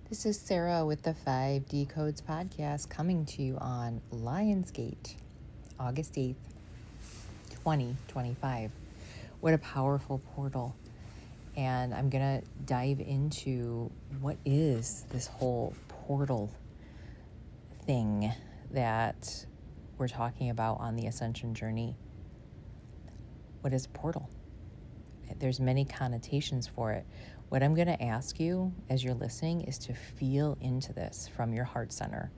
This is Sarah with the 5D Codes podcast coming to you on Lionsgate, August 8th, 2025. What a powerful portal. And I'm going to dive into what is this whole portal thing that we're talking about on the ascension journey. What is a portal? There's many connotations for it. What I'm going to ask you as you're listening is to feel into this from your heart center.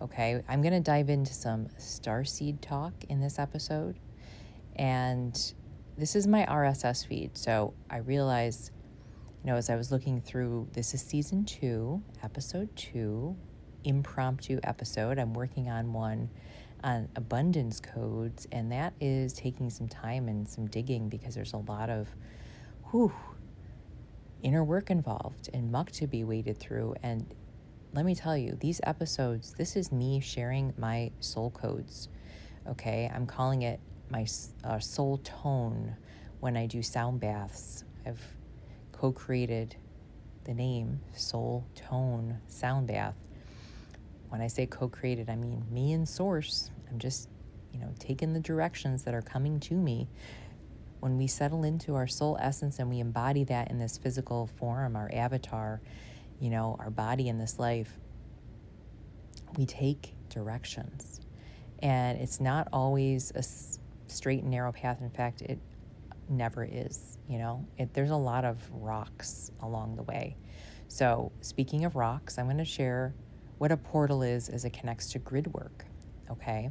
Okay, I'm going to dive into some starseed talk in this episode. And this is my RSS feed. So I realized, as I was looking through, this is season 2, episode 2, impromptu episode. I'm working on one on abundance codes, and that is taking some time and some digging because there's a lot of inner work involved and muck to be waded through. And let me tell you, these episodes, this is me sharing my soul codes. Okay, I'm calling it my soul tone when I do sound baths. I've co-created the name Soul Tone Sound Bath. When I say co-created, I mean me and source. I'm just, taking the directions that are coming to me. When we settle into our soul essence and we embody that in this physical form, our avatar, our body in this life, we take directions. And it's not always a straight and narrow path. In fact, it never is, there's a lot of rocks along the way. So speaking of rocks, I'm going to share what a portal is as it connects to grid work. Okay,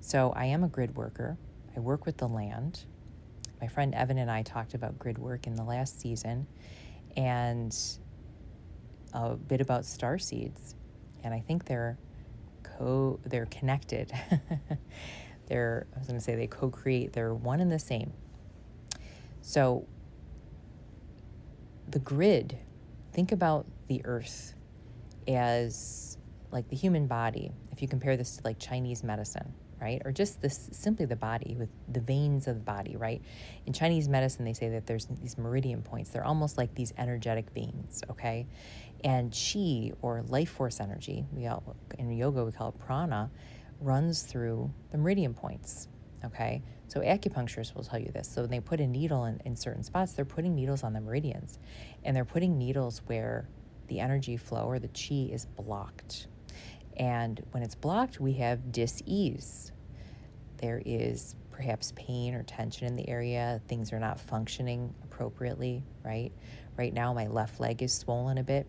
so I am a grid worker. I work with the land. My friend Evan and I talked about grid work in the last season and a bit about starseeds. And I think they're connected. They co-create. They're one and the same. So the grid, think about the earth as like the human body. If you compare this to like Chinese medicine, right? Or just simply the body with the veins of the body, right? In Chinese medicine, they say that there's these meridian points. They're almost like these energetic veins, okay? And chi, or life force energy, in yoga we call it prana, runs through the meridian points, okay? So acupuncturists will tell you this. So when they put a needle in certain spots, they're putting needles on the meridians. And they're putting needles where the energy flow or the chi is blocked. And when it's blocked, we have dis-ease. There is perhaps pain or tension in the area. Things are not functioning appropriately, right? Right now, my left leg is swollen a bit.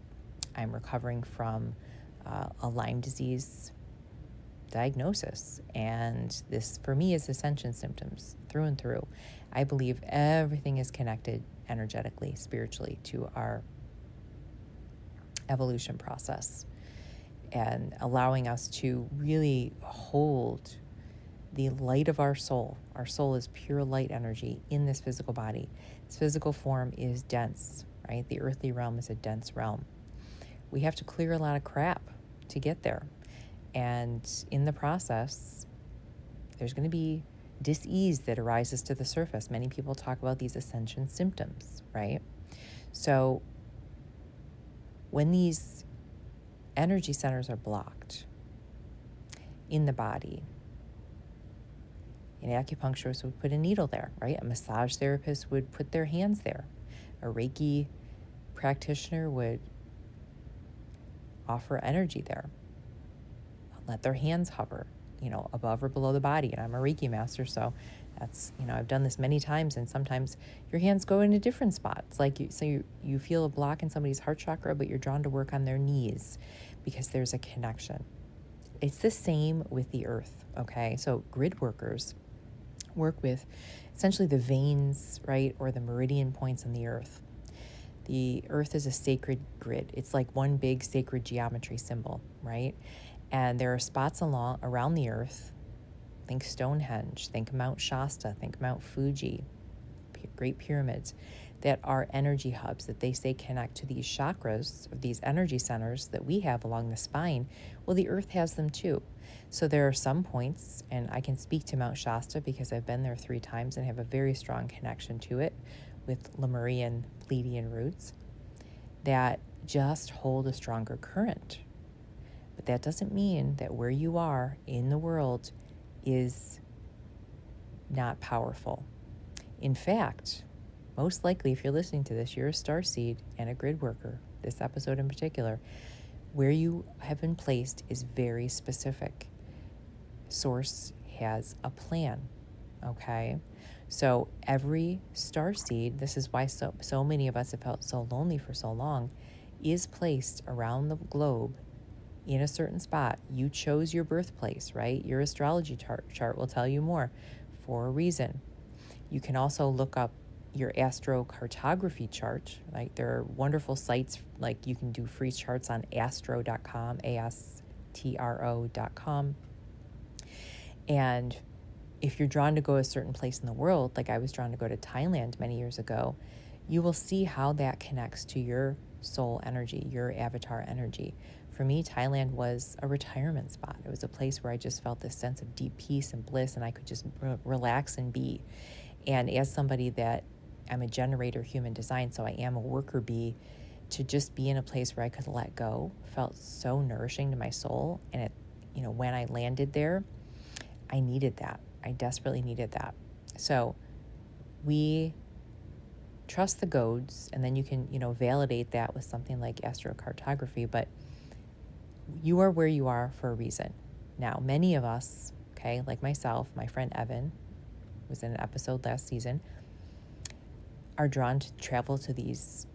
I'm recovering from a Lyme disease diagnosis. And this, for me, is ascension symptoms through and through. I believe everything is connected energetically, spiritually, to our evolution process, and allowing us to really hold the light of our soul. Our soul is pure light energy in this physical body. This physical form is dense, right? The earthly realm is a dense realm. We have to clear a lot of crap to get there. And in the process, there's going to be dis-ease that arises to the surface. Many people talk about these ascension symptoms, right? So when these energy centers are blocked in the body, an acupuncturist would put a needle there, right? A massage therapist would put their hands there. A Reiki practitioner would offer energy there. Let their hands hover, above or below the body. And I'm a Reiki master, so that's, I've done this many times, and sometimes your hands go into different spots. Like you feel a block in somebody's heart chakra, but you're drawn to work on their knees because there's a connection. It's the same with the earth, okay? So grid workers work with essentially the veins, right, or the meridian points on the earth. The earth is a sacred grid. It's like one big sacred geometry symbol, right? And there are spots around the earth. Think Stonehenge, think Mount Shasta, think Mount Fuji, Great Pyramids, that are energy hubs that they say connect to these chakras, or these energy centers that we have along the spine. Well, the earth has them too. So there are some points, and I can speak to Mount Shasta because I've been there 3 times and have a very strong connection to it with Lemurian Pleiadian roots, that just hold a stronger current. But that doesn't mean that where you are in the world is not powerful. In fact, most likely, if you're listening to this, you're a starseed and a grid worker, this episode in particular. Where you have been placed is very specific. Source has a plan, okay? So every starseed, this is why so many of us have felt so lonely for so long, is placed around the globe in a certain spot. You chose your birthplace, right? Your astrology chart will tell you more for a reason. You can also look up your astrocartography chart. Like, there are wonderful sites, like you can do free charts on astro.com, astro.com. And if you're drawn to go a certain place in the world, like I was drawn to go to Thailand many years ago, you will see how that connects to your soul energy, your avatar energy. For me, Thailand was a retirement spot. It was a place where I just felt this sense of deep peace and bliss, and I could just relax and be. And as somebody that I'm a generator human design, so I am a worker bee, to just be in a place where I could let go felt so nourishing to my soul. And it, when I landed there, I needed that. I desperately needed that. So we trust the goads, and then you can, validate that with something like astrocartography, but you are where you are for a reason. Now, many of us, okay, like myself, my friend Evan was in an episode last season, are drawn to travel to these,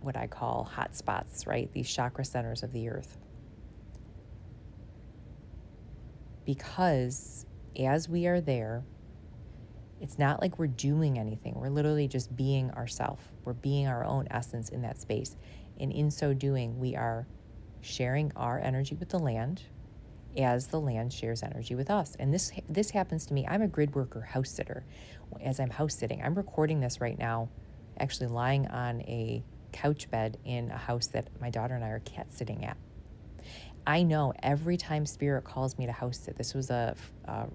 what I call hot spots, right? These chakra centers of the earth. Because as we are there, it's not like we're doing anything. We're literally just being ourselves. We're being our own essence in that space. And in so doing, we are sharing our energy with the land as the land shares energy with us. And this happens to me. I'm a grid worker house sitter. As I'm house sitting, I'm recording this right now, actually lying on a couch bed in a house that my daughter and I are cat sitting at. I know every time Spirit calls me to house sit, this was a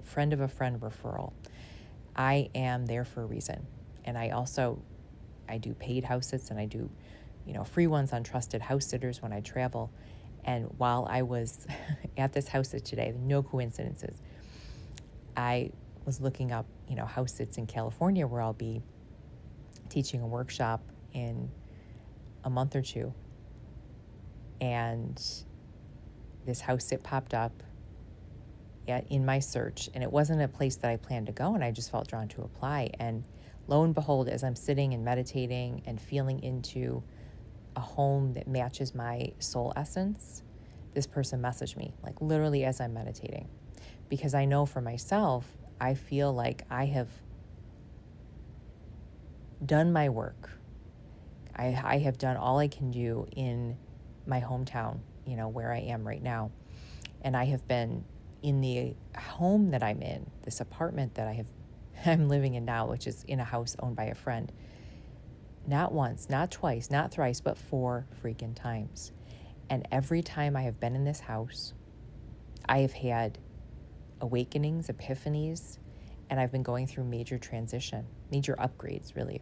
friend of a friend referral, I am there for a reason. And I do paid house sits, and I do, free ones on trusted house sitters when I travel. And while I was at this house sit today, no coincidences, I was looking up, house sits in California where I'll be teaching a workshop in a month or two. And this house sit popped up in my search, and it wasn't a place that I planned to go, and I just felt drawn to apply. And lo and behold, as I'm sitting and meditating and feeling into a home that matches my soul essence, this person messaged me, like literally as I'm meditating. Because I know for myself, I feel like I have done my work. I have done all I can do in my hometown, where I am right now. And I have been in the home that I'm in, this apartment that I'm living in now, which is in a house owned by a friend. Not once, not twice, not thrice, but 4 freaking times. And every time I have been in this house, I have had awakenings, epiphanies, and I've been going through major transition, major upgrades, really.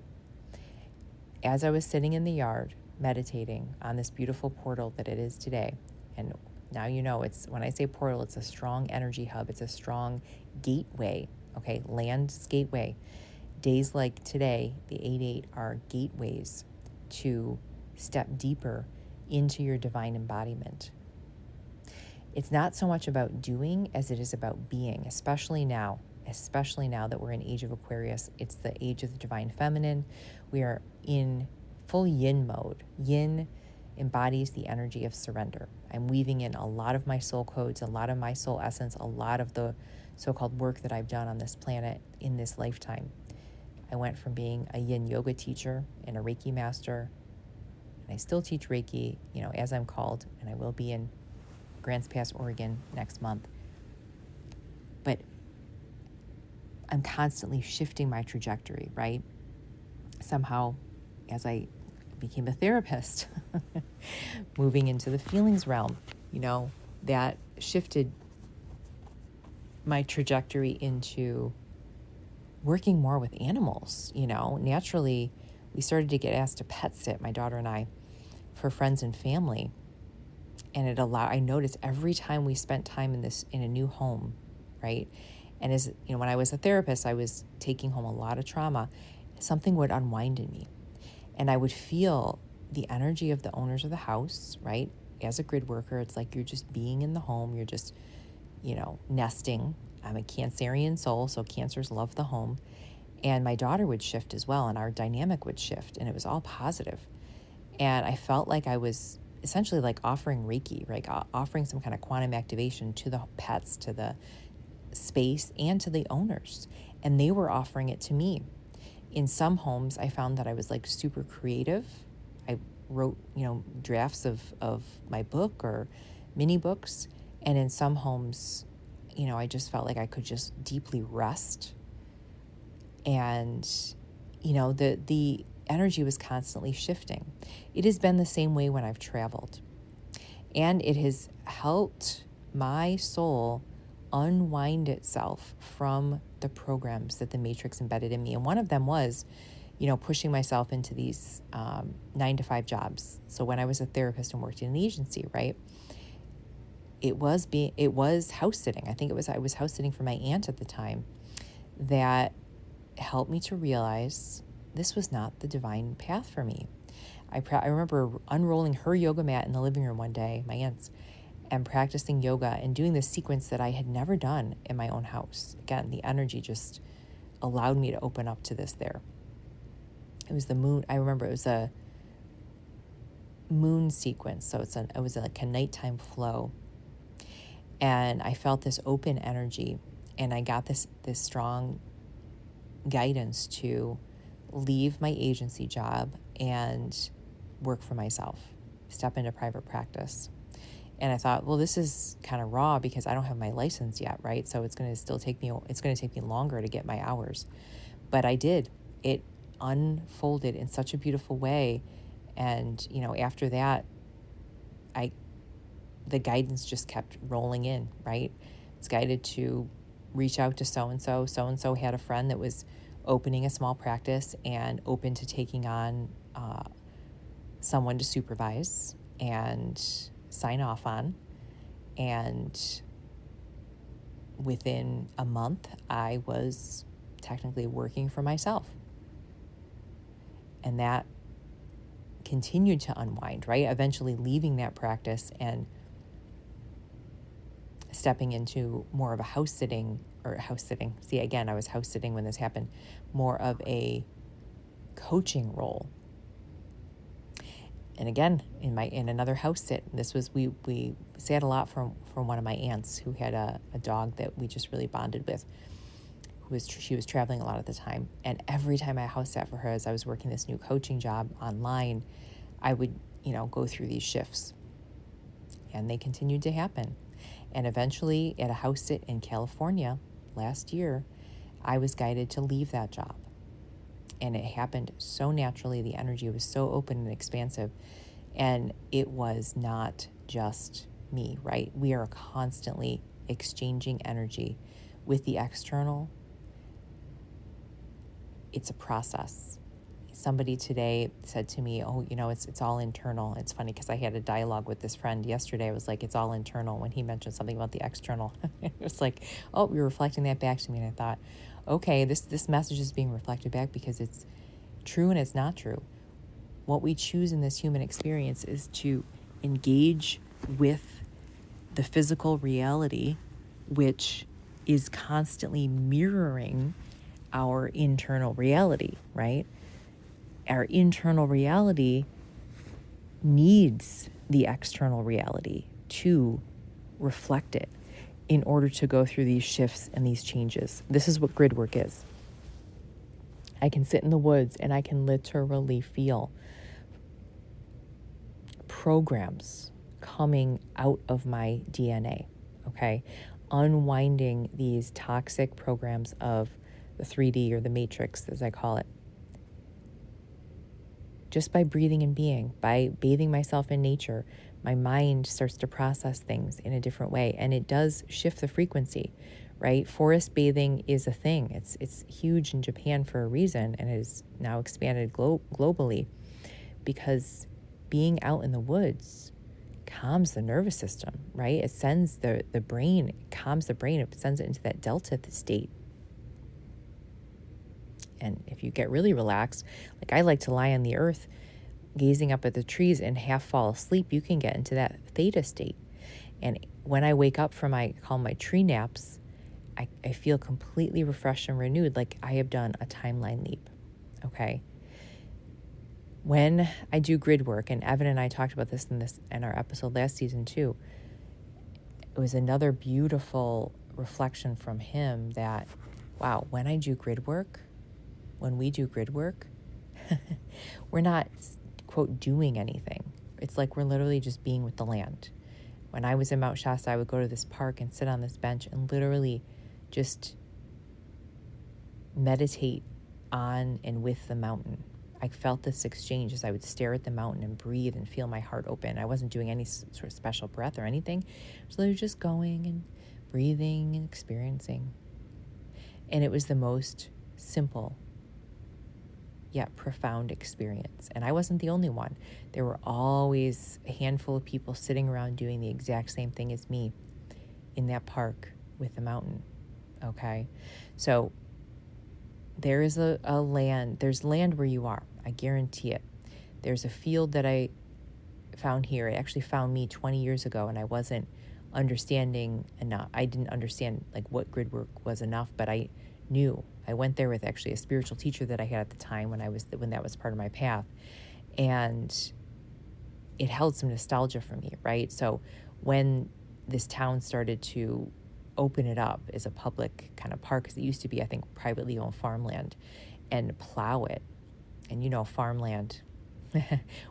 As I was sitting in the yard, meditating on this beautiful portal that it is today, and now it's, when I say portal, it's a strong energy hub. It's a strong gateway, okay, land's gateway. Days like today, the 8/8, are gateways to step deeper into your divine embodiment. It's not so much about doing as it is about being, especially now that we're in age of Aquarius. It's the age of the divine feminine. We are in full yin mode. Yin embodies the energy of surrender. I'm weaving in a lot of my soul codes, a lot of my soul essence, a lot of the so-called work that I've done on this planet in this lifetime. I went from being a yin yoga teacher and a Reiki master, and I still teach Reiki, as I'm called, and I will be in Grants Pass, Oregon next month. But I'm constantly shifting my trajectory, right? Somehow, as I became a therapist, moving into the feelings realm, that shifted my trajectory into working more with animals. Naturally, we started to get asked to pet sit, my daughter and I, for friends and family. And I noticed every time we spent time in a new home, right? And as you know, when I was a therapist, I was taking home a lot of trauma. Something would unwind in me, and I would feel the energy of the owners of the house, right? As a grid worker, it's like you're just being in the home. You're just, nesting. I'm a Cancerian soul, so Cancers love the home. And my daughter would shift as well, and our dynamic would shift, and it was all positive. And I felt like I was essentially like offering Reiki, like offering some kind of quantum activation to the pets, to the space, and to the owners. And they were offering it to me. In some homes, I found that I was like super creative. I wrote, drafts of my book or mini books. And in some homes, I just felt like I could just deeply rest. And, the energy was constantly shifting. It has been the same way when I've traveled. And it has helped my soul unwind itself from the programs that the Matrix embedded in me. And one of them was, pushing myself into these 9-to-5 jobs. So when I was a therapist and worked in an agency, right, it was house sitting. I think I was house sitting for my aunt at the time, that helped me to realize this was not the divine path for me. I remember unrolling her yoga mat in the living room one day, my aunt's, and practicing yoga and doing this sequence that I had never done in my own house. Again, the energy just allowed me to open up to this there. It was the moon. I remember it was a moon sequence. So it was like a nighttime flow. And I felt this open energy, and I got this strong guidance to leave my agency job and work for myself, step into private practice. And I thought, well, this is kind of raw because I don't have my license yet, right? So it's going to take me longer to get my hours. But I did. It unfolded in such a beautiful way. And, after that, the guidance just kept rolling in, right? It's guided to reach out to so-and-so. So-and-so had a friend that was opening a small practice and open to taking on someone to supervise and sign off on. And within a month, I was technically working for myself. And that continued to unwind, right? Eventually leaving that practice and stepping into more of a house sitting. See, again, I was house sitting when this happened, more of a coaching role. And again, in another house sit, this was, we sat a lot from one of my aunts who had a dog that we just really bonded with. She was traveling a lot at the time. And every time I house sat for her, as I was working this new coaching job online, I would, go through these shifts. And they continued to happen. And eventually at a house sit in California last year, I was guided to leave that job. And it happened so naturally. The energy was so open and expansive. And it was not just me, right? We are constantly exchanging energy with the external. It's a process. Somebody today said to me, oh, it's all internal. It's funny because I had a dialogue with this friend yesterday. I was like, it's all internal, when he mentioned something about the external. It was like, oh, you're reflecting that back to me. And I thought, okay, this message is being reflected back because it's true and it's not true. What we choose in this human experience is to engage with the physical reality, which is constantly mirroring our internal reality, right? Our internal reality needs the external reality to reflect it in order to go through these shifts and these changes. This is what grid work is. I can sit in the woods and I can literally feel programs coming out of my DNA, okay? Unwinding these toxic programs of the 3D or the matrix, as I call it. Just by breathing and being, by bathing myself in nature, my mind starts to process things in a different way, and it does shift the frequency, right? Forest bathing is a thing. It's huge in Japan for a reason, and it is now expanded globally because being out in the woods calms the nervous system, right? It sends the brain, it calms the brain, it sends it into that delta state. And if you get really relaxed, like I like to lie on the earth, gazing up at the trees and half fall asleep, you can get into that theta state. And when I wake up from I call my tree naps, I feel completely refreshed and renewed, like I have done a timeline leap, okay? When I do grid work, and Evan and I talked about this in our episode last season too, it was another beautiful reflection from him that, wow, when we do grid work, we're not, quote, doing anything. It's like we're literally just being with the land. When I was in Mount Shasta, I would go to this park and sit on this bench and literally just meditate on and with the mountain. I felt this exchange as I would stare at the mountain and breathe and feel my heart open. I wasn't doing any sort of special breath or anything. I was literally just going and breathing and experiencing. And it was the most simple yet profound experience. And I wasn't the only one. There were always a handful of people sitting around doing the exact same thing as me in that park with the mountain. Okay? So there is a land, there's land where you are. I guarantee it. There's a field that I found here. It actually found me 20 years ago, and I wasn't understanding enough. I didn't understand like what grid work was enough, but I knew. I went there with actually a spiritual teacher that I had at the time when that was part of my path, and it held some nostalgia for me, right? So when this town started to open it up as a public kind of park, because it used to be, I think, privately owned farmland, and plow it, and farmland.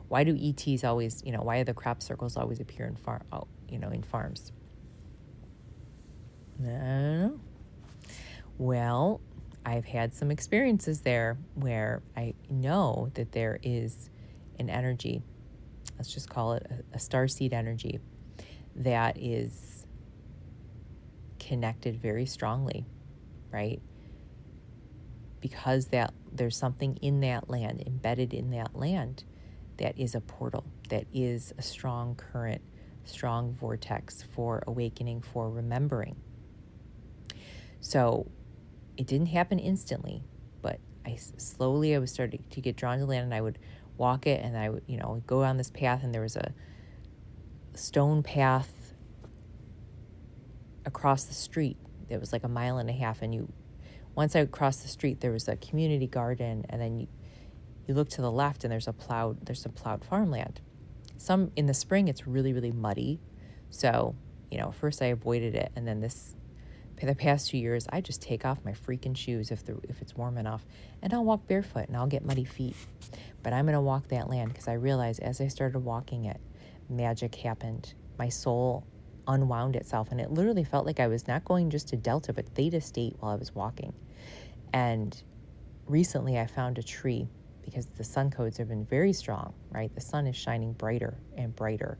Why do ETs always, why do the crop circles always appear in in farms? I don't know. Well, I've had some experiences there where I know that there is an energy, let's just call it a starseed energy, that is connected very strongly, right? Because there's something in that land, embedded in that land, that is a portal, that is a strong current, strong vortex for awakening, for remembering. So it didn't happen instantly, but I was starting to get drawn to land, and I would walk it, and I would, go on this path, and there was a stone path across the street that was like 1.5 miles, and once I crossed the street, there was a community garden, and then you look to the left, and there's some plowed farmland. Some in the spring, it's really, really muddy. So, first I avoided it, and then the past 2 years, I just take off my freaking shoes if it's warm enough, and I'll walk barefoot, and I'll get muddy feet. But I'm going to walk that land, because I realized as I started walking it, magic happened. My soul unwound itself, and it literally felt like I was not going just to delta, but theta state while I was walking. And recently I found a tree, because the sun codes have been very strong, right? The sun is shining brighter and brighter.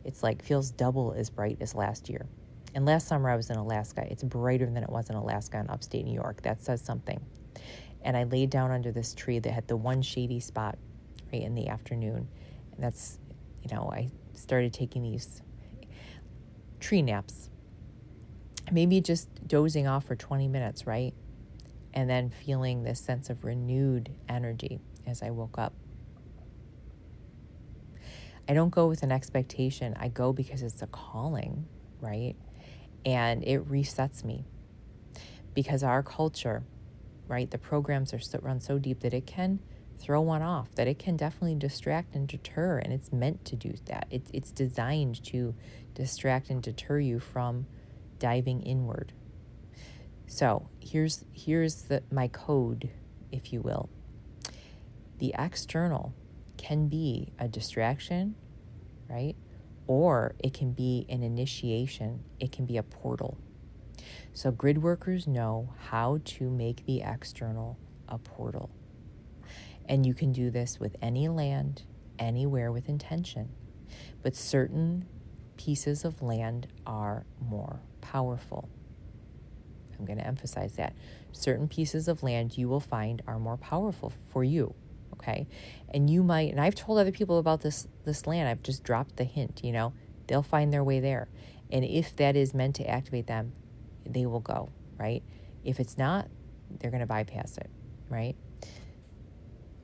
It's like feels double as bright as last year. And last summer I was in Alaska. It's brighter than it was in Alaska in upstate New York. That says something. And I laid down under this tree that had the one shady spot right in the afternoon. And that's, I started taking these tree naps. Maybe just dozing off for 20 minutes, right? And then feeling this sense of renewed energy as I woke up. I don't go with an expectation. I go because it's a calling, right? And it resets me. Because our culture, right, the programs run so deep that it can throw one off, that it can definitely distract and deter, and it's meant to do that. It's designed to distract and deter you from diving inward. So here's my code, if you will. The external can be a distraction, right? Or it can be an initiation. It can be a portal. So grid workers know how to make the external a portal. And you can do this with any land, anywhere with intention. But certain pieces of land are more powerful. I'm going to emphasize that. Certain pieces of land you will find are more powerful for you. okay? And you might, and I've told other people about this land. I've just dropped the hint, they'll find their way there. And if that is meant to activate them, they will go, right? If it's not, they're going to bypass it, right?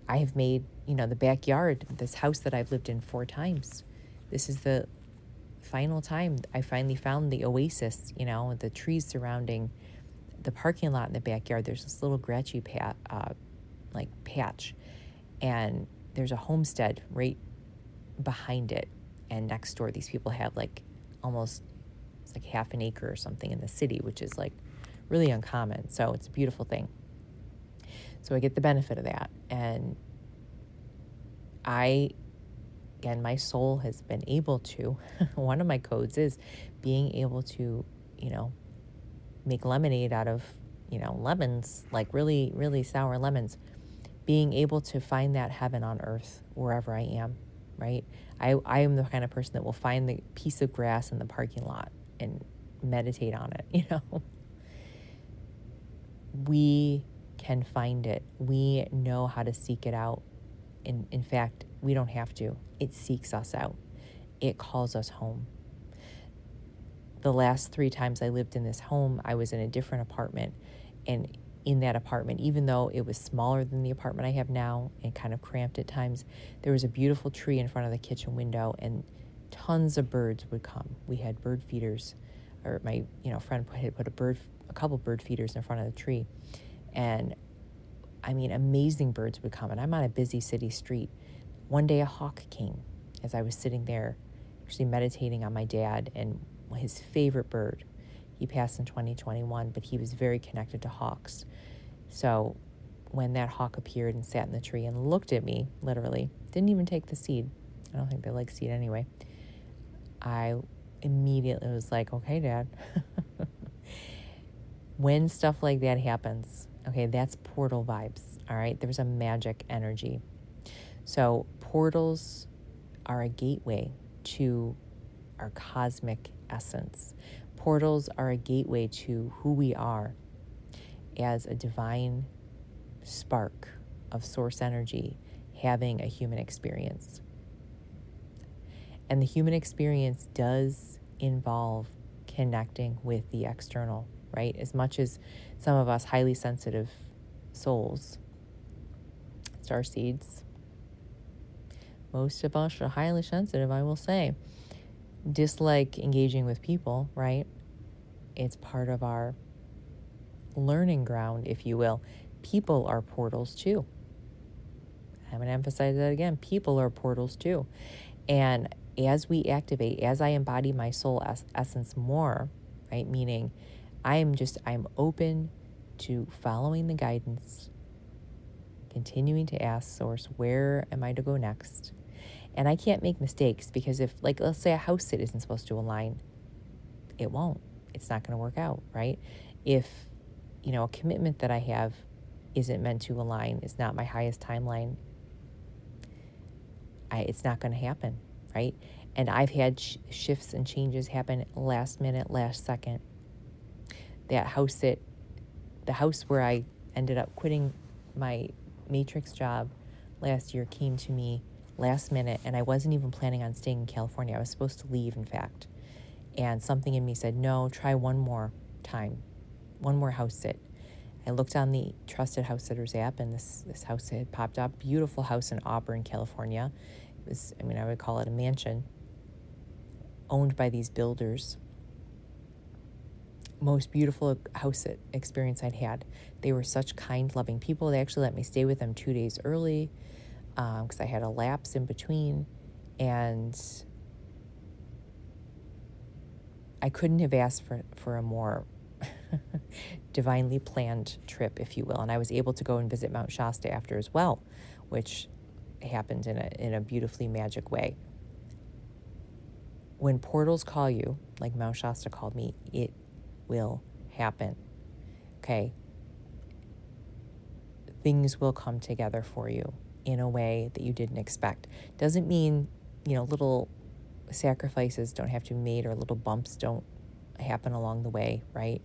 I have made, the backyard, this house that I've lived in 4 times. This is the final time I finally found the oasis, the trees surrounding the parking lot in the backyard. There's this little grassy patch, and there's a homestead right behind it. And next door, these people have almost, it's like half an acre or something in the city, which is really uncommon. So it's a beautiful thing. So I get the benefit of that. And again, my soul has been able to, one of my codes is being able to, make lemonade out of, lemons, really, really sour lemons, being able to find that heaven on earth wherever I am, right? I am the kind of person that will find the piece of grass in the parking lot and meditate on it, We can find it. We know how to seek it out. In fact, we don't have to. It seeks us out. It calls us home. The last 3 times I lived in this home, I was in a different apartment. And in that apartment, even though it was smaller than the apartment I have now and kind of cramped at times, there was a beautiful tree in front of the kitchen window, and tons of birds would come. We had bird feeders, or my friend had put a couple bird feeders in front of the tree. And I mean, amazing birds would come. And I'm on a busy city street. One day a hawk came as I was sitting there actually meditating on my dad and his favorite bird. He passed in 2021, but he was very connected to hawks. So when that hawk appeared and sat in the tree and looked at me, literally, didn't even take the seed. I don't think they like seed anyway. I immediately was like, okay, Dad. When stuff like that happens, okay, that's portal vibes, all right? There's a magic energy. So portals are a gateway to our cosmic essence. Portals are a gateway to who we are as a divine spark of source energy having a human experience. And the human experience does involve connecting with the external, right? As much as some of us highly sensitive souls, starseeds, most of us are highly sensitive, I will say, dislike engaging with people, right? It's part of our learning ground, if you will. People are portals too. I'm going to emphasize that again. People are portals too. And as we activate, as I embody my soul essence more, right? Meaning I'm open to following the guidance, continuing to ask source, where am I to go next? And I can't make mistakes because if, let's say a house sit isn't supposed to align, it won't. It's not going to work out, right? If, a commitment that I have isn't meant to align, it's not my highest timeline, it's not going to happen, right? And I've had shifts and changes happen last minute, last second. That house sit, the house where I ended up quitting my matrix job last year, came to me last minute, and I wasn't even planning on staying in California. I was supposed to leave, in fact. And something in me said, no, try one more time, one more house sit. I looked on the Trusted House Sitters app, and this house had popped up. Beautiful house in Auburn, California. It was, I would call it a mansion, owned by these builders. Most beautiful house sit experience I'd had. They were such kind, loving people. They actually let me stay with them 2 days early because I had a lapse in between. And I couldn't have asked for a more divinely planned trip, if you will. And I was able to go and visit Mount Shasta after as well, which happened in a beautifully magic way. When portals call you, like Mount Shasta called me, it will happen. Okay? Things will come together for you in a way that you didn't expect. Doesn't mean, little sacrifices don't have to be made or little bumps don't happen along the way, right?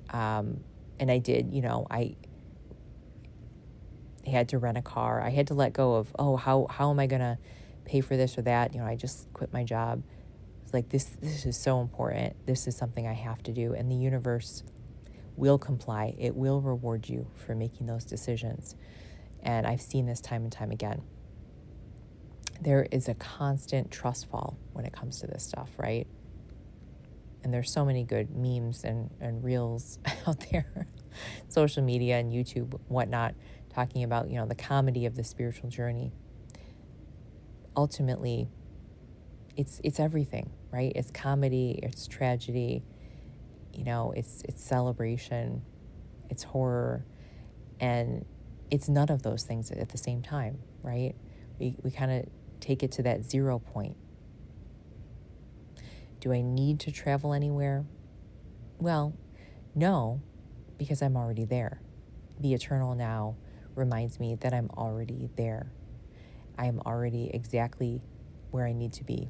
And I did, I had to rent a car. I had to let go of, oh, how am I going to pay for this or that? I just quit my job. It's like, this is so important. This is something I have to do. And the universe will comply. It will reward you for making those decisions. And I've seen this time and time again. There is a constant trust fall when it comes to this stuff, right? And there's so many good memes and reels out there, social media and YouTube, whatnot, talking about, the comedy of the spiritual journey. Ultimately, it's everything, right? It's comedy, it's tragedy, it's celebration, it's horror, and it's none of those things at the same time, right? We kind of take it to that 0 point. Do I need to travel anywhere? Well, no, because I'm already there. The eternal now reminds me that I'm already there. I am already exactly where I need to be.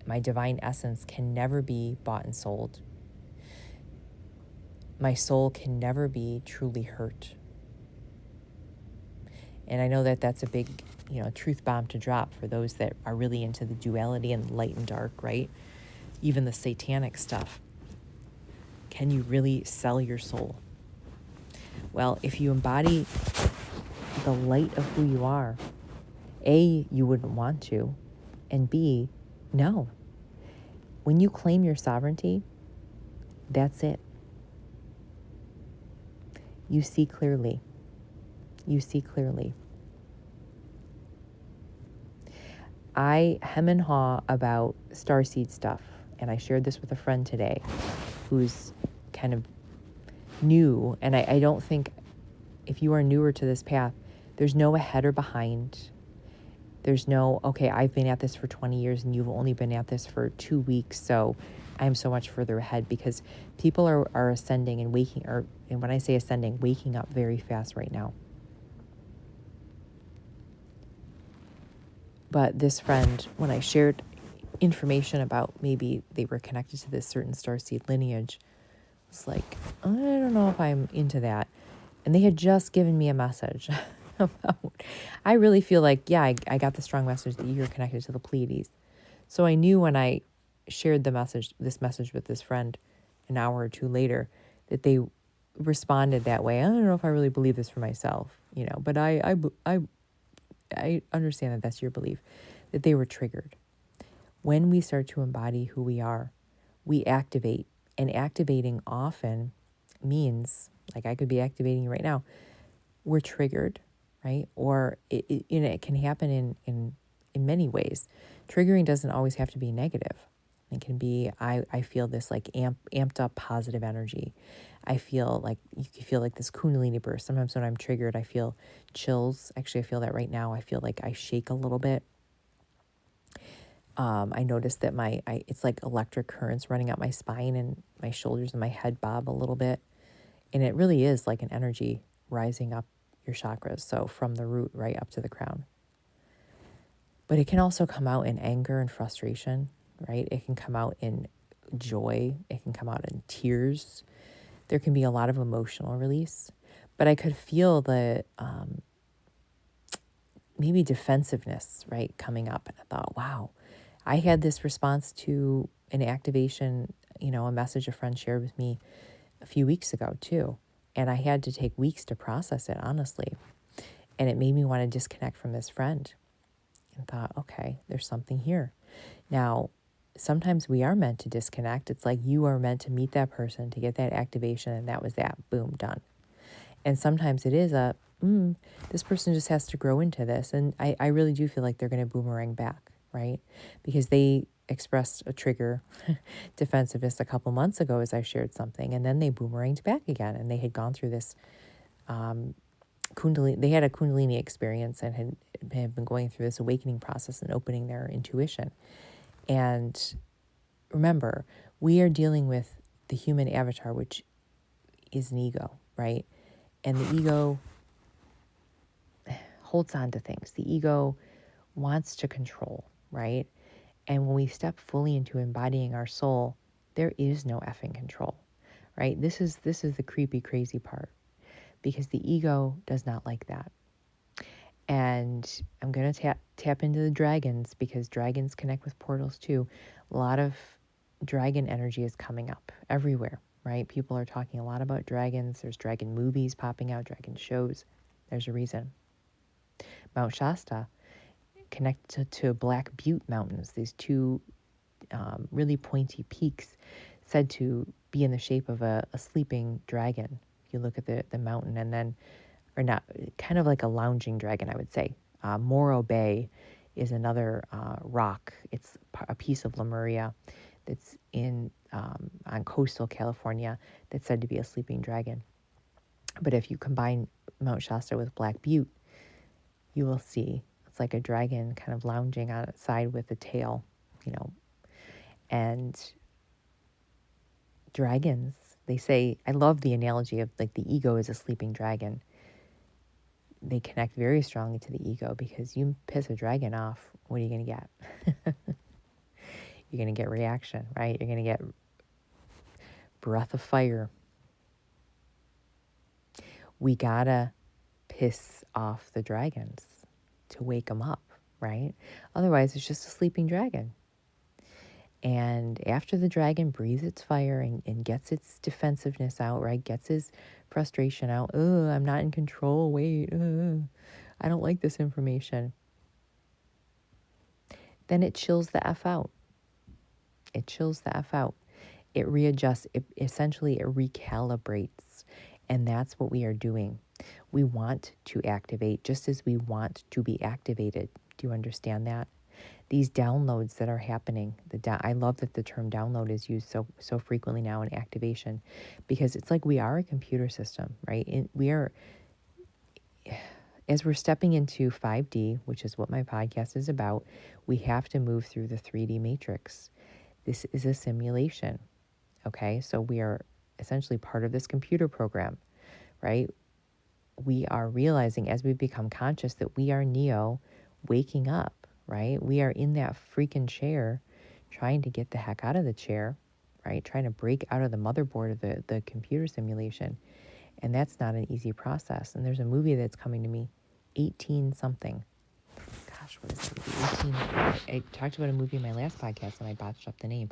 My divine essence can never be bought and sold. My soul can never be truly hurt. And I know that that's a big, truth bomb to drop for those that are really into the duality and light and dark, right? Even the satanic stuff. Can you really sell your soul? Well, if you embody the light of who you are, A, you wouldn't want to, and B, no. When you claim your sovereignty, that's it. You see clearly. You see clearly. I hem and haw about starseed stuff, and I shared this with a friend today who's kind of new, and I don't think, if you are newer to this path, there's no ahead or behind. There's no, okay, I've been at this for 20 years and you've only been at this for 2 weeks, so I'm so much further ahead, because people are ascending and and when I say ascending, waking up very fast right now. But this friend, when I shared information about maybe they were connected to this certain starseed lineage, was like, I don't know if I'm into that. And they had just given me a message about, I really feel like, yeah, I got the strong message that you're connected to the Pleiades. So I knew when I shared this message with this friend an hour or two later, that they responded that way. I don't know if I really believe this for myself, but I understand that that's your belief, that they were triggered. When we start to embody who we are, we activate, and activating often means, like I could be activating right now, we're triggered, right? Or it can happen in many ways. Triggering doesn't always have to be negative. It can be, I feel this like amped up positive energy. I feel like, you can feel like this kundalini burst. Sometimes when I'm triggered, I feel chills. Actually, I feel that right now. I feel like I shake a little bit. I noticed that it's like electric currents running up my spine, and my shoulders and my head bob a little bit. And it really is like an energy rising up your chakras. So from the root right up to the crown. But it can also come out in anger and frustration, right? It can come out in joy. It can come out in tears. There can be a lot of emotional release. But I could feel the maybe defensiveness, right, coming up. And I thought, wow, I had this response to an activation, a message a friend shared with me a few weeks ago too. And I had to take weeks to process it, honestly. And it made me want to disconnect from this friend. And thought, okay, there's something here. Now, sometimes we are meant to disconnect. It's like you are meant to meet that person to get that activation, and that was that. Boom, done. And sometimes it is this person just has to grow into this. And I really do feel like they're going to boomerang back, right? Because they expressed a trigger defensiveness a couple months ago as I shared something, and then they boomeranged back again, and they had gone through this Kundalini. They had a Kundalini experience and had been going through this awakening process and opening their intuition. And remember, we are dealing with the human avatar, which is an ego, right? And the ego holds on to things. The ego wants to control, right? And when we step fully into embodying our soul, there is no effing control, right? This is the creepy, crazy part, because the ego does not like that. And I'm going to tap into the dragons, because dragons connect with portals too. A lot of dragon energy is coming up everywhere, right? People are talking a lot about dragons. There's dragon movies popping out, dragon shows. There's a reason. Mount Shasta connected to Black Butte Mountains, these two really pointy peaks said to be in the shape of a sleeping dragon. If you look at the mountain, and then, or not, kind of like a lounging dragon, I would say. Morro Bay is another rock. It's a piece of Lemuria that's in on coastal California that's said to be a sleeping dragon. But if you combine Mount Shasta with Black Butte, you will see it's like a dragon kind of lounging outside with a tail, you know. And dragons, they say, I love the analogy of like the ego is a sleeping dragon. They connect very strongly to the ego, because you piss a dragon off, what are you going to get? You're going to get reaction, right? You're going to get breath of fire. We got to piss off the dragons to wake them up, right? Otherwise, it's just a sleeping dragon. And after the dragon breathes its fire and gets its defensiveness out, right? Gets his frustration out. I'm not in control. Wait, I don't like this information. Then it chills the F out. It chills the F out. It readjusts. Essentially, it recalibrates. And that's what we are doing. We want to activate just as we want to be activated. Do you understand that? These downloads that are happening, I love that the term download is used so frequently now in activation, because it's like we are a computer system, right? We are, as we're stepping into 5D, which is what my podcast is about, we have to move through the 3D matrix. This is a simulation, okay? So we are essentially part of this computer program, right? We are realizing as we become conscious that we are Neo waking up, right? We are in that freaking chair trying to get the heck out of the chair, right? Trying to break out of the motherboard of the computer simulation. And that's not an easy process. And there's a movie that's coming to me, 18 something. Gosh, what is that movie? 18. I talked about a movie in my last podcast and I botched up the name.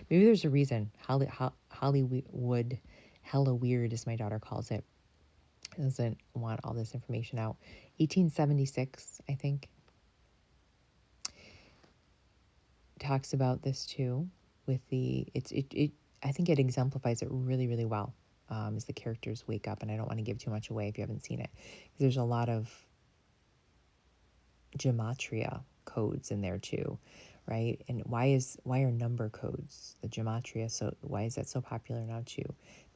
Maybe there's a reason. Hollywood, hella weird, as my daughter calls it. Doesn't want all this information out. 1876, I think, talks about this too. With I think it exemplifies it really, really well. As the characters wake up, and I don't want to give too much away if you haven't seen it, because there's a lot of gematria codes in there too, right? And why are number codes, the gematria, so why is that so popular now too?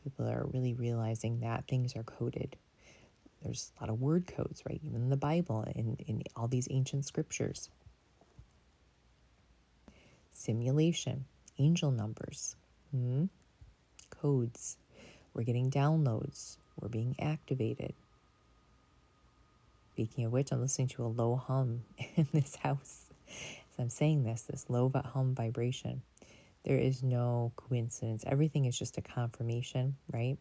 People are really realizing that things are coded. There's a lot of word codes, right? Even in the Bible, in all these ancient scriptures. Simulation, angel numbers, codes. We're getting downloads. We're being activated. Speaking of which, I'm listening to a low hum in this house. As I'm saying this low hum vibration. There is no coincidence. Everything is just a confirmation, right?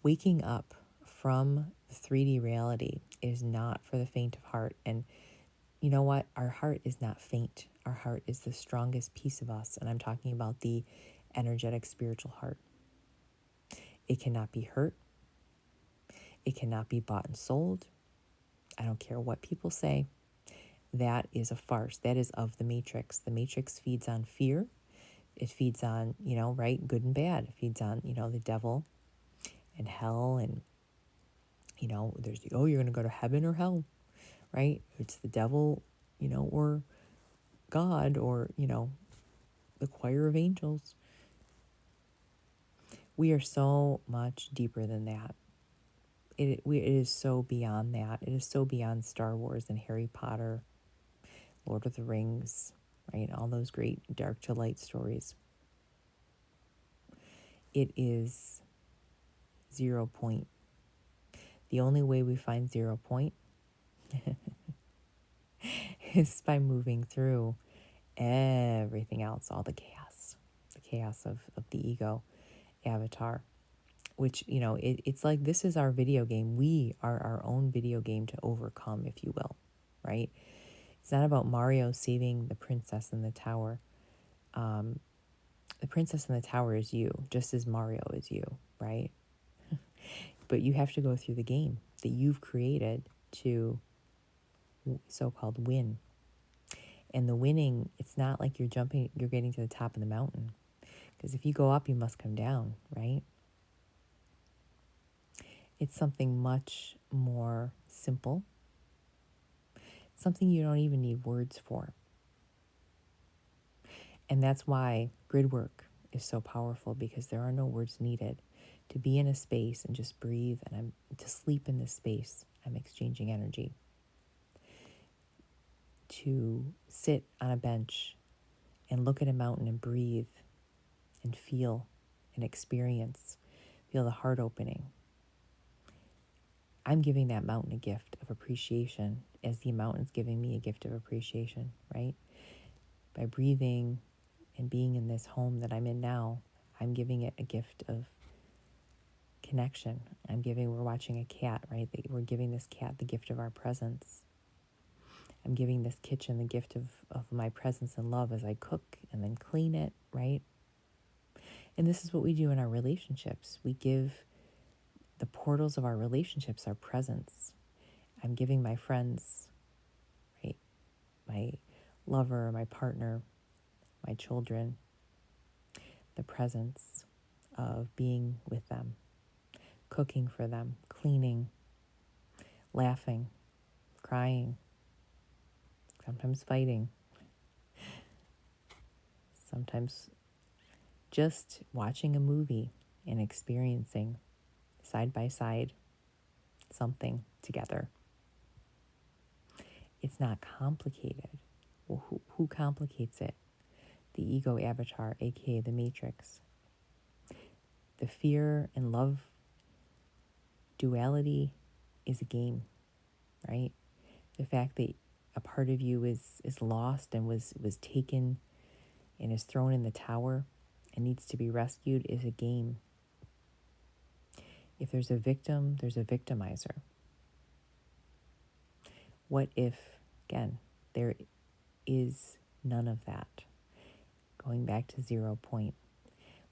Waking up from the 3D reality is not for the faint of heart. And you know what? Our heart is not faint. Our heart is the strongest piece of us. And I'm talking about the energetic spiritual heart. It cannot be hurt. It cannot be bought and sold. I don't care what people say. That is a farce. That is of the matrix. The matrix feeds on fear. It feeds on, right, good and bad. It feeds on, the devil and hell, and, there's, you're going to go to heaven or hell, right? It's the devil, or God, or, the choir of angels. We are so much deeper than that. It is so beyond that. It is so beyond Star Wars and Harry Potter, Lord of the Rings, right? All those great dark to light stories. It is 0 point. The only way we find 0 point is by moving through everything else, all the chaos of the ego avatar. which, it's like this is our video game. We are our own video game to overcome, if you will, right? It's not about Mario saving the princess in the tower. The princess in the tower is you, just as Mario is you, right? But you have to go through the game that you've created to so-called win. And the winning, it's not like you're getting to the top of the mountain. Because if you go up, you must come down, right? It's something much more simple, something you don't even need words for. And that's why Gridwork is so powerful, because there are no words needed. To be in a space and just breathe, and to sleep in this space, I'm exchanging energy. To sit on a bench and look at a mountain and breathe and feel and experience, feel the heart opening. I'm giving that mountain a gift of appreciation as the mountain's giving me a gift of appreciation, right? By breathing and being in this home that I'm in now, I'm giving it a gift of connection. We're watching a cat, right? We're giving this cat the gift of our presence. I'm giving this kitchen the gift of my presence and love as I cook and then clean it, right? And this is what we do in our relationships. We give the portals of our relationships our presence. I'm giving my friends, right? My lover, my partner, my children, the presence of being with them, cooking for them, cleaning, laughing, crying, sometimes fighting, sometimes just watching a movie and experiencing side by side something together. It's not complicated. Well, who complicates it? The ego avatar, aka the matrix. The fear and love duality is a game, right? The fact that a part of you is lost and was taken and is thrown in the tower and needs to be rescued is a game. If there's a victim, there's a victimizer. What if, again, there is none of that? Going back to 0 point.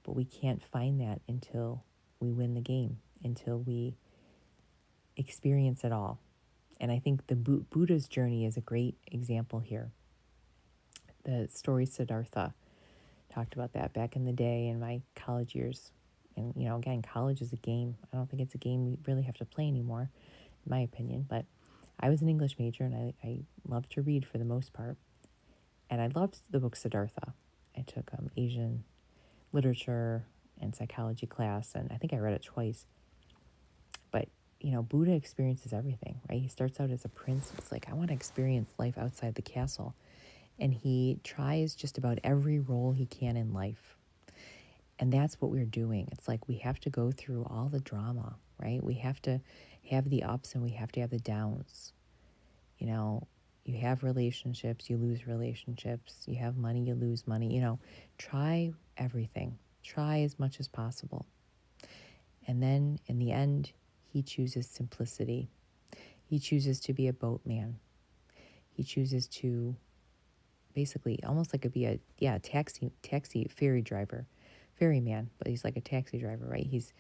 But we can't find that until we win the game, until we experience it all. And I think the Buddha's journey is a great example here. The story Siddhartha talked about that back in the day in my college years. And, again, college is a game. I don't think it's a game we really have to play anymore, in my opinion. But I was an English major, and I loved to read for the most part. And I loved the book Siddhartha. I took Asian literature and psychology class, and I think I read it twice. But, Buddha experiences everything, right? He starts out as a prince. It's like, I want to experience life outside the castle. And he tries just about every role he can in life. And that's what we're doing. It's like we have to go through all the drama, right? We have to have the ups and we have to have the downs. You have relationships, you lose relationships. You have money, you lose money. Try everything. Try as much as possible. And then in the end, he chooses simplicity. He chooses to be a boatman. He chooses to basically almost like be a taxi ferryman, but he's like a taxi driver, right? He's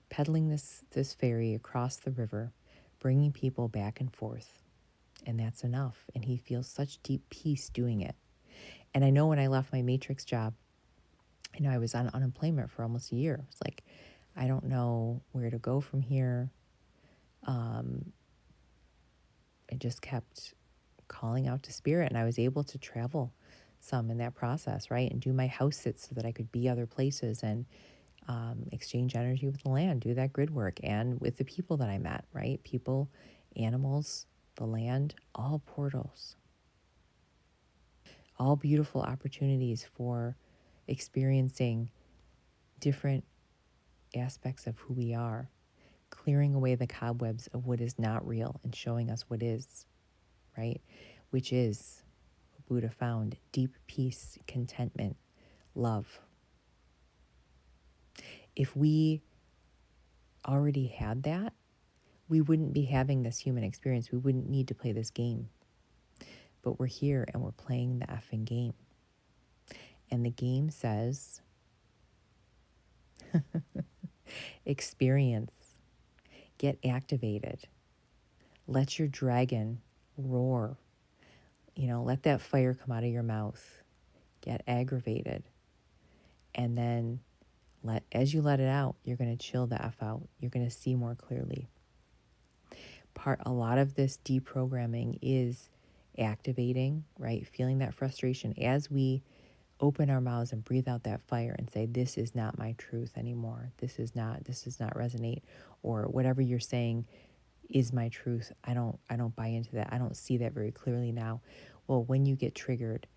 pedaling this ferry across the river, bringing people back and forth, and that's enough. And he feels such deep peace doing it. And I know when I left my matrix job, I was on unemployment for almost a year. It's like, I don't know where to go from here. I just kept calling out to spirit, and I was able to travel some in that process, right? And do my house sits so that I could be other places and exchange energy with the land, do that grid work, and with the people that I met, right? People, animals, the land, all portals, all beautiful opportunities for experiencing different aspects of who we are, clearing away the cobwebs of what is not real and showing us what is, right? Which is what Buddha found: deep peace, contentment, love. If we already had that, we wouldn't be having this human experience. We wouldn't need to play this game. But we're here and we're playing the effing game. And the game says, experience, get activated, let your dragon roar, let that fire come out of your mouth, get aggravated. And then as you let it out, you're going to chill the F out. You're going to see more clearly. A lot of this deprogramming is activating, right? Feeling that frustration as we open our mouths and breathe out that fire and say, this is not my truth anymore. This does not resonate, or whatever you're saying is my truth. I don't buy into that. I don't see that very clearly now. Well, when you get triggered,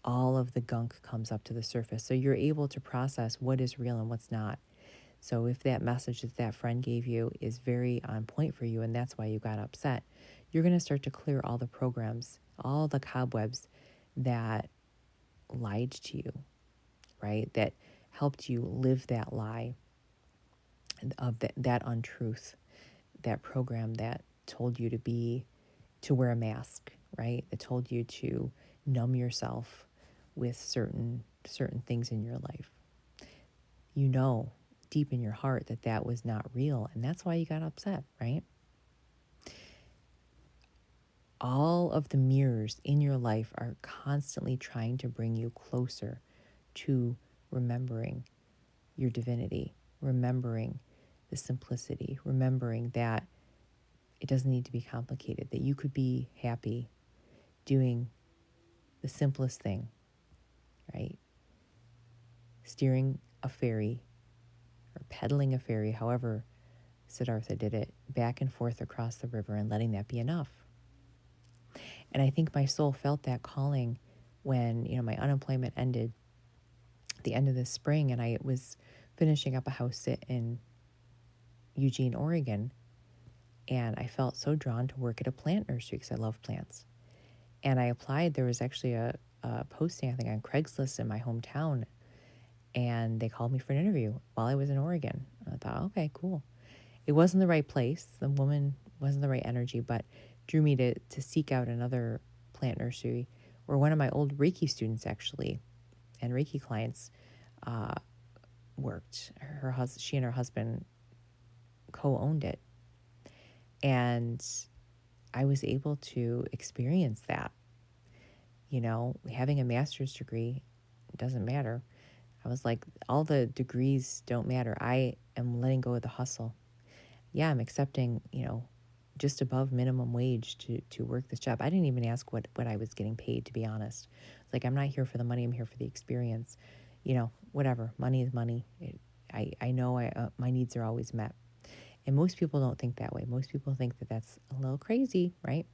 all of the gunk comes up to the surface. So you're able to process what is real and what's not. So if that message that friend gave you is very on point for you and that's why you got upset, you're going to start to clear all the programs, all the cobwebs that lied to you, right? That helped you live that lie, of that untruth, that program that told you to wear a mask, right? That told you to numb yourself with certain things in your life. You know deep in your heart that was not real, and that's why you got upset, right? All of the mirrors in your life are constantly trying to bring you closer to remembering your divinity, remembering the simplicity, remembering that it doesn't need to be complicated, that you could be happy doing the simplest thing, right? Steering a ferry or pedaling a ferry, however Siddhartha did it, back and forth across the river and letting that be enough. And I think my soul felt that calling when, my unemployment ended at the end of the spring and I was finishing up a house sit in Eugene, Oregon. And I felt so drawn to work at a plant nursery because I love plants. And I applied. There was actually a posting, I think, on Craigslist in my hometown. And they called me for an interview while I was in Oregon. I thought, okay, cool. It wasn't the right place. The woman wasn't the right energy, but drew me to seek out another plant nursery where one of my old Reiki students actually, and Reiki clients, worked. She and her husband co-owned it. And I was able to experience that. Having a master's degree doesn't matter. I was like, all the degrees don't matter. I am letting go of the hustle. Yeah, I'm accepting, just above minimum wage to work this job. I didn't even ask what I was getting paid, to be honest. It's like, I'm not here for the money. I'm here for the experience. Whatever. Money is money. I know my needs are always met. And most people don't think that way. Most people think that that's a little crazy, right?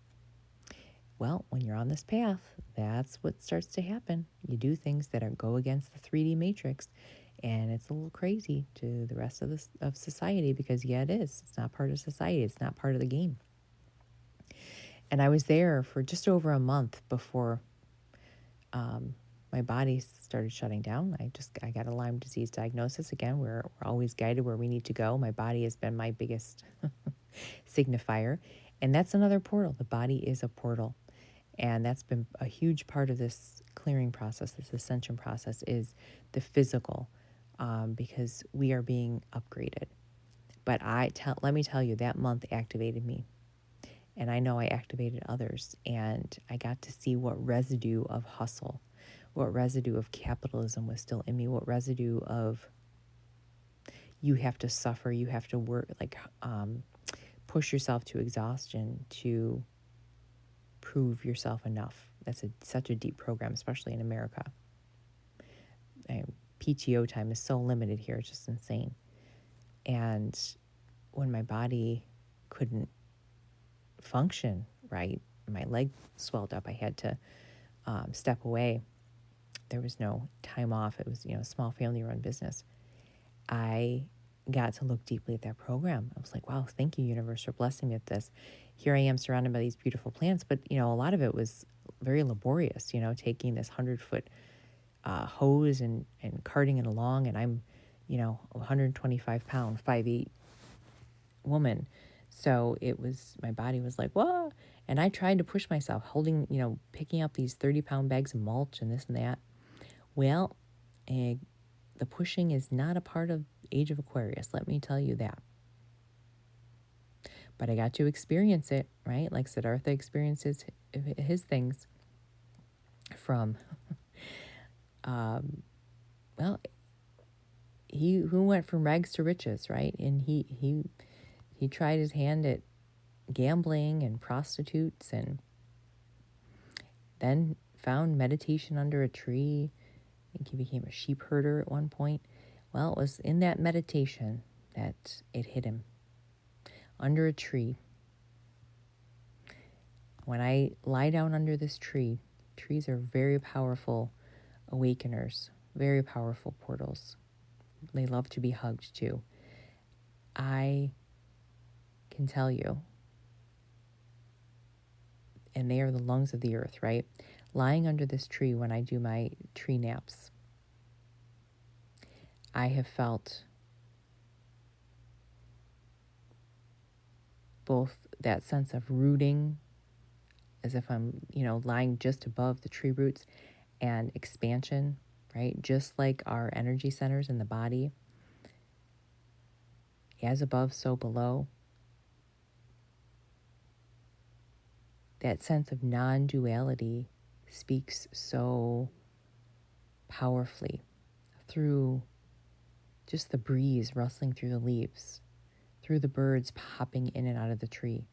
Well, when you're on this path, that's what starts to happen. You do things that go against the 3D matrix, and it's a little crazy to the rest of society because, yeah, it is. It's not part of society. It's not part of the game. And I was there for just over a month before my body started shutting down. I got a Lyme disease diagnosis. Again, we're always guided where we need to go. My body has been my biggest signifier. And that's another portal. The body is a portal. And that's been a huge part of this clearing process, this ascension process, is the physical, because we are being upgraded. But let me tell you, that month activated me. And I know I activated others. And I got to see what residue of hustle, what residue of capitalism was still in me, what residue of you have to suffer, you have to work, push yourself to exhaustion to prove yourself enough. That's such a deep program, especially in America. PTO time is so limited here. It's just insane. And when my body couldn't function right, my leg swelled up, I had to step away. There was no time off. It was, a small family-run business. I got to look deeply at that program. I was like, wow, thank you, universe, for blessing me with this. Here I am surrounded by these beautiful plants, but, a lot of it was very laborious, taking this 100-foot hose and carting it along. And I'm, 125 pound, 5'8", woman. So my body was like, whoa. And I tried to push myself, holding, picking up these 30-pound bags of mulch and this and that. Well, the pushing is not a part of Age of Aquarius, let me tell you that. But I got to experience it, right? Like Siddhartha experiences his things from, well, he who went from rags to riches, right? And he tried his hand at gambling and prostitutes, and then found meditation under a tree. I think he became a sheep herder at one point. Well, it was in that meditation that it hit him. Under a tree. When I lie down under this tree, trees are very powerful awakeners, very powerful portals. They love to be hugged too. I can tell you, and they are the lungs of the earth, right? Lying under this tree when I do my tree naps, I have felt both that sense of rooting, as if I'm, lying just above the tree roots, and expansion, right? Just like our energy centers in the body, as above, so below. That sense of non-duality speaks so powerfully through just the breeze rustling through the leaves, through the birds popping in and out of the tree,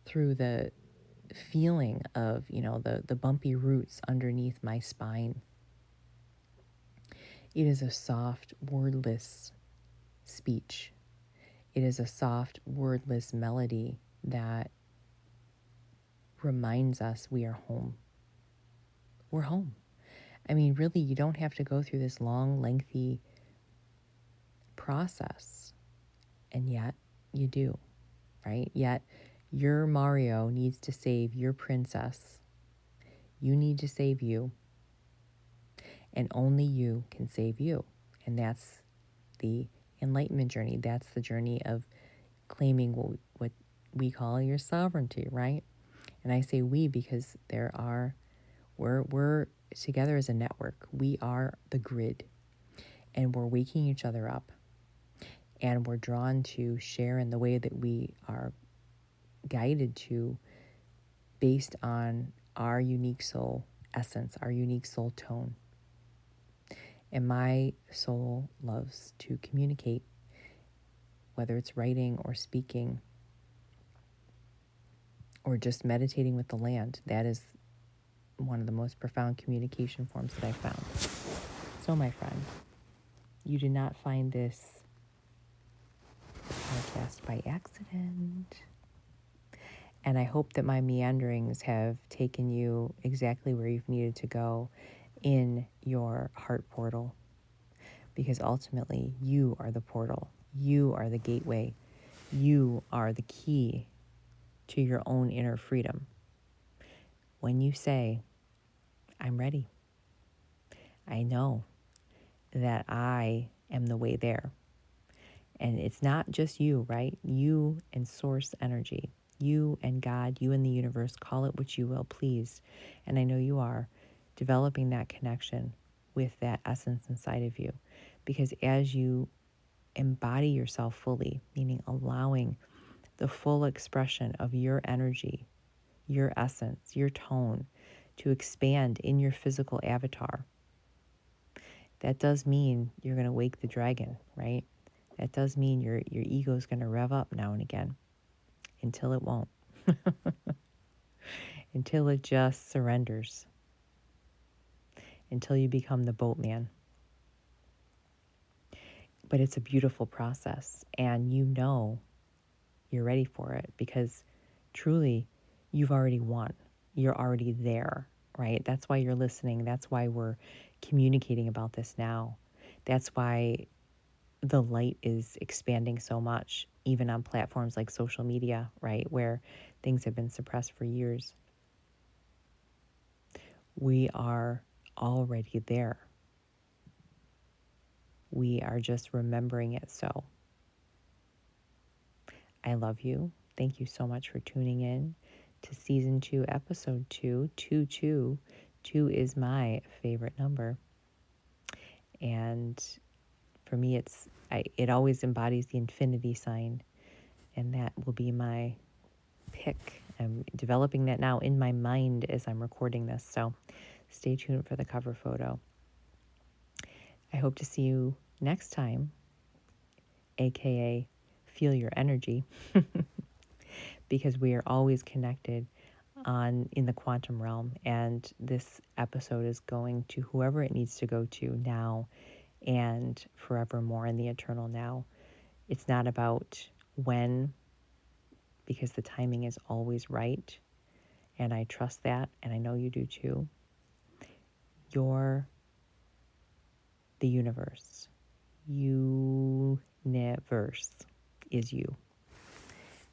through the feeling of, the bumpy roots underneath my spine. It is a soft, wordless speech. It is a soft, wordless melody that reminds us we are home. We're home. I mean, really, you don't have to go through this long, lengthy process. And yet, you do, right? Yet, your Mario needs to save your princess. You need to save you. And only you can save you. And that's the enlightenment journey. That's the journey of claiming what we call your sovereignty, right? And I say we because we're together as a network. We are the grid, and we're waking each other up, and we're drawn to share in the way that we are guided to, based on our unique soul essence, our unique soul tone. And my soul loves to communicate, whether it's writing or speaking or just meditating with the land. That is one of the most profound communication forms that I found. So, my friend, you did not find this podcast by accident. And I hope that my meanderings have taken you exactly where you've needed to go in your heart portal. Because ultimately, you are the portal. You are the gateway. You are the key to your own inner freedom. When you say, I'm ready, I know that I am the way there. And it's not just you, right? You and source energy, you and God, you and the universe, call it what you will, please. And I know you are developing that connection with that essence inside of you. Because as you embody yourself fully, meaning allowing the full expression of your energy, your essence, your tone to expand in your physical avatar, that does mean you're going to wake the dragon, right? That does mean your ego is going to rev up now and again until it won't, until it just surrenders, until you become the boatman. But it's a beautiful process, and you're ready for it because truly you've already won. You're already there, right? That's why you're listening. That's why we're communicating about this now. That's why the light is expanding so much, even on platforms like social media, right, where things have been suppressed for years. We are already there. We are just remembering it so. I love you. Thank you so much for tuning in to season 2, episode 2, 2. 2 is my favorite number. And for me, it always embodies the infinity sign, and that will be my pick. I'm developing that now in my mind as I'm recording this, so stay tuned for the cover photo. I hope to see you next time, aka feel your energy, because we are always connected in the quantum realm, and this episode is going to whoever it needs to go to now and forevermore in the eternal now. It's not about when, because the timing is always right, and I trust that, and I know you do too. You're the universe. Universe is you.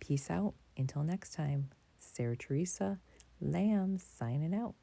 Peace out. Until next time. Sarah Teresa Lamb signing out.